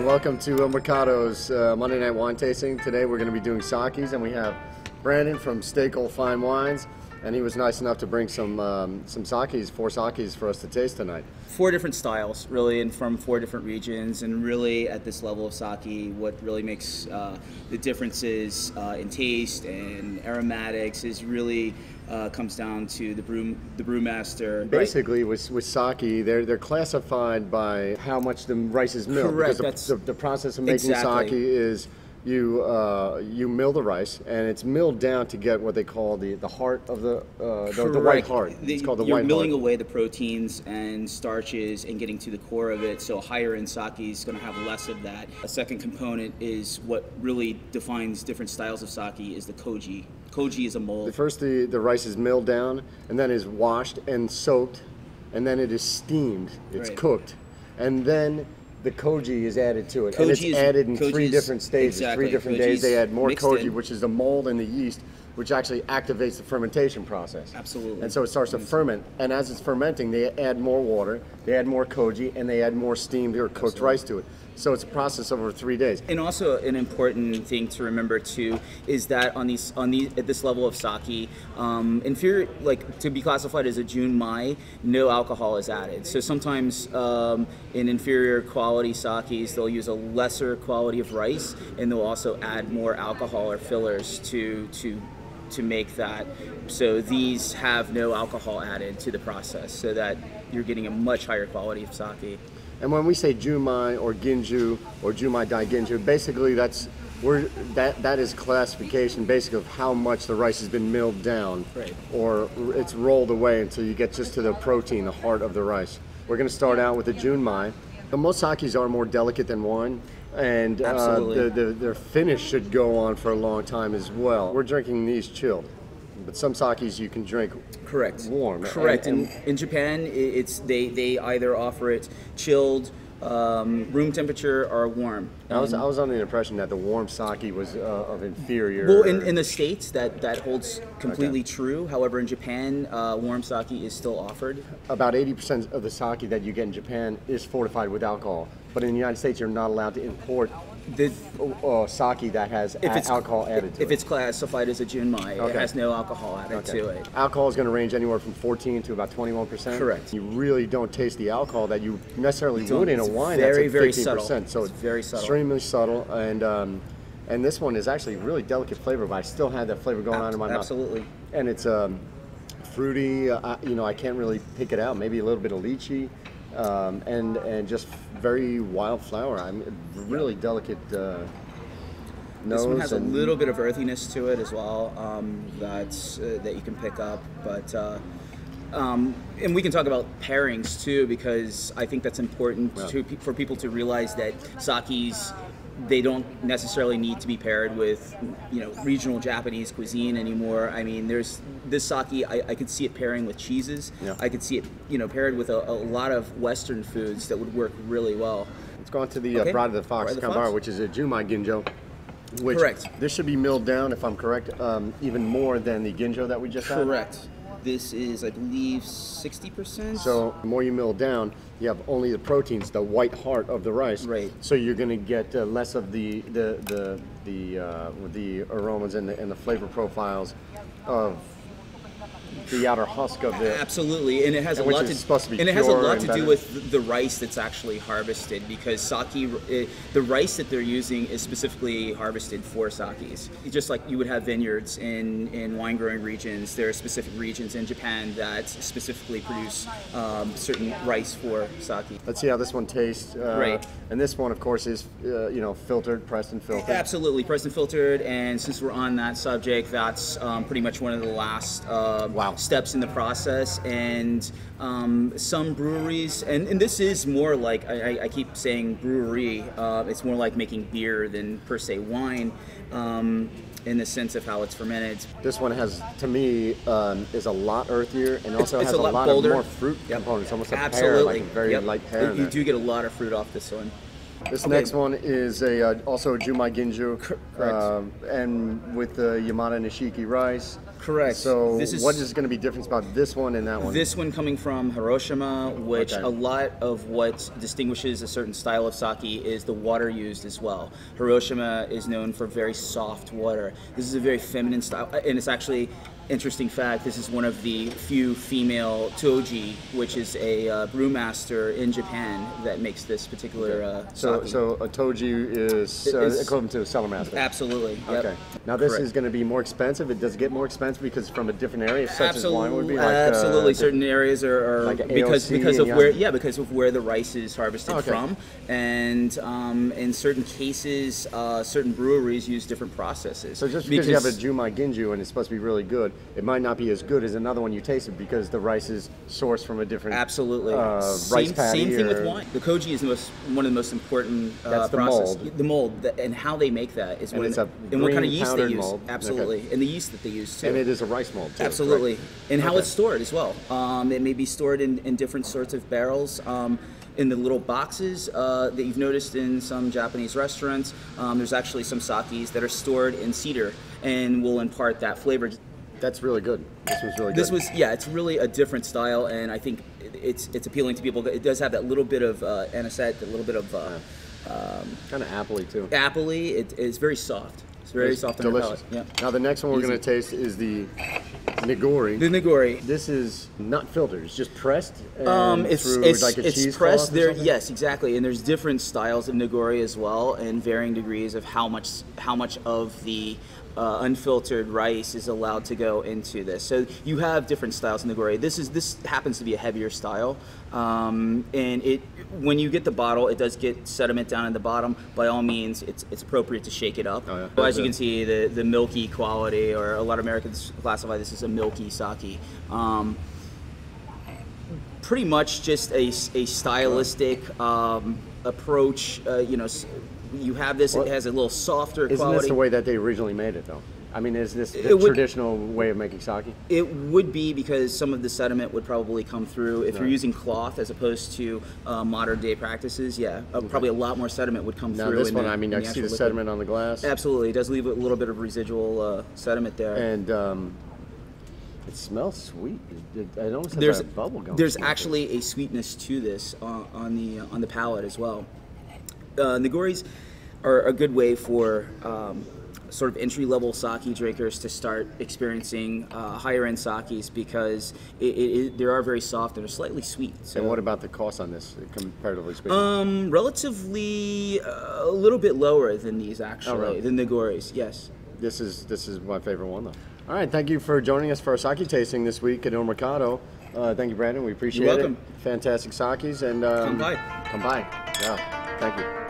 welcome to Mercado's Monday Night Wine Tasting. Today we're going to be doing sakis, and we have Brandon from Stakel Fine Wines, and he was nice enough to bring some sakis, 4 sakis for us to taste tonight. 4 different styles, really, and from 4 different regions, and really at this level of sake, what really makes the differences in taste and aromatics is really comes down to the brewmaster. Basically, with sake, they're classified by how much the rice is milled. Correct. Because the process of making exactly. sake is you mill the rice, and it's milled down to get what they call the heart of the white heart. It's called the white heart. You're milling away the proteins and starches and getting to the core of it, so higher end sake is going to have less of that. A second component is what really defines different styles of sake is the koji. Koji is a mold. First, the rice is milled down, and then is washed and soaked, and then it is steamed. It's cooked, and then the koji is added to it, and it's added in 3 different stages. Exactly. 3 different days they add more koji, in. which is the mold and the yeast, which actually activates the fermentation process. Absolutely. And so it starts to ferment, and as it's fermenting, they add more water, they add more koji, and they add more steamed or cooked rice to it. So it's a process over 3 days. And also an important thing to remember too is that at this level of sake, inferior, like to be classified as a Junmai, no alcohol is added. So sometimes in inferior quality sakes, they'll use a lesser quality of rice, and they'll also add more alcohol or fillers to make that. So these have no alcohol added to the process, so that you're getting a much higher quality of sake. And when we say Junmai or Ginju or Junmai Dai Ginju, basically that is classification basically of how much the rice has been milled down, or it's rolled away until you get just to the protein, the heart of the rice. We're going to start out with the Junmai. Most sakis are more delicate than wine, and their finish should go on for a long time as well. We're drinking these chilled, but some sakis you can drink warm. Correct. In Japan, they either offer it chilled, room temperature, or warm. I was under the impression that the warm sake was of inferior. Well, in the States, that holds completely true. However, in Japan, warm sake is still offered. About 80% of the sake that you get in Japan is fortified with alcohol. But in the United States, you're not allowed to import sake that has alcohol added to it. If it's classified as a Junmai, it has no alcohol added to it. Alcohol is going to range anywhere from 14 to about 21%. Correct. You really don't taste the alcohol that you necessarily would in a wine. Very, that's like 15%. subtle. So it's very subtle. Extremely subtle, and this one is actually really delicate flavor, but I still have that flavor going on in my mouth. Absolutely. And it's fruity. I can't really pick it out. Maybe a little bit of lychee. And just very wild flower. Really delicate nose. This one has a little bit of earthiness to it as well, that you can pick up. But and we can talk about pairings too, because I think that's important for people to realize that sakis, they don't necessarily need to be paired with, regional Japanese cuisine anymore. I mean, there's this sake, I could see it pairing with cheeses. Yeah. I could see it, paired with a lot of Western foods that would work really well. Let's go on to the Bride of the Fox Kambara, which is a Junmai Ginjo. Which correct. This should be milled down, if I'm correct, even more than the Ginjo that we just had. Correct. This is, I believe, 60%. So the more you mill down, you have only the proteins, the white heart of the rice. Right. So you're going to get less of the aromas and the flavor profiles of the outer husk of the. Absolutely, and it has a lot to do with the rice that's actually harvested, because sake, the rice that they're using is specifically harvested for sakis. Just like you would have vineyards in wine growing regions, there are specific regions in Japan that specifically produce certain rice for sake. Let's see how this one tastes. Right. And this one, of course, is filtered, pressed and filtered. Absolutely, pressed and filtered. And since we're on that subject, that's pretty much one of the last steps in the process. And some breweries, and this is more like, I keep saying brewery, it's more like making beer than per se wine, in the sense of how it's fermented. This one has, to me, is a lot earthier, and also has a lot bolder. Of more fruit components, almost a Absolutely. pear, like a very light pear. You do get a lot of fruit off this one. This Okay. next one is also a Jumai Ginju, Correct. and with the Yamada Nishiki rice. Correct. So This is- what is going to be different about this one and that one? This one coming from Hiroshima, which Okay. a lot of what distinguishes a certain style of sake is the water used as well. Hiroshima is known for very soft water. This is a very feminine style, and it's actually interesting fact. This is one of the few female toji, which is a brewmaster in Japan that makes this particular sake. So a toji is It's- equivalent to a cellar master. Absolutely. Yep. Okay. Now this Correct. is going to be more expensive. It does get more expensive because from a different area, such Absolutely, as wine would be. Like, absolutely. Certain areas are like because AOC because of and where Yam- because of where the rice is harvested Okay. from, and in certain cases, certain breweries use different processes. So just because you have a Jumai Ginju and it's supposed to be really good, it might not be as good as another one you tasted because the rice is sourced from a different Absolutely. rice Same paddy. thing with or- wine. The koji is one of the most important That's the process. mold. The mold, and how they make that is And when it's a and what kind of green yeast they powdered use. mold. Absolutely, Okay. and the yeast that they use too. And it is a rice mold too. Absolutely, correct? and how Okay. it's stored as well. It may be stored in different sorts of barrels. In the little boxes that you've noticed in some Japanese restaurants, there's actually some sakis that are stored in cedar and will impart that flavor. That's really good. This was really good. This was, yeah, it's really a different style, and I think it's appealing to people. It does have that little bit of anisette, a little bit of kind of appley too. appley. It is very soft. It's very It's soft on the delicious. palate. Yeah. Now the next one we're Easy. going to taste is the Nigori. The Nigori. This is not filtered. It's just pressed. And It's through like a it's cheesecloth pressed or there. something? Yes, exactly. And there's different styles of Nigori as well, and varying degrees of how much of the unfiltered rice is allowed to go into this. So you have different styles of Nigori. This happens to be a heavier style, and when you get the bottle, it does get sediment down in the bottom. By all means, it's appropriate to shake it up. Oh, yeah. But as you can see, the milky quality, or a lot of Americans classify this as a milky sake. Pretty much just a stylistic approach. You have this. Well, it has a little softer Isn't quality. this the way that they originally made it though? I mean, is this the It would- traditional way of making sake? It would be, because some of the sediment would probably come through if you're Right. using cloth as opposed to modern day practices. Yeah, probably a lot more sediment would come Now through. this in one, the- I mean, in I the see actual the liquid. sediment on the glass. Absolutely, it does leave a little bit of residual sediment there. And it smells sweet. I almost have there's that bubble gum. there's smell to it. actually a sweetness to this on the palate as well. Nigoris are a good way for sort of entry-level sake drinkers to start experiencing higher-end sakes, because they are very soft and they're slightly sweet. So And what about the cost on this, comparatively speaking? relatively a little bit lower than these actually, really? than Nigoris. Yes. This is my favorite one though. All right, thank you for joining us for our sake tasting this week at El Mercado. Thank you, Brandon. We appreciate You're welcome. it. Fantastic sakes, and Come by. Come by. Yeah. Thank you.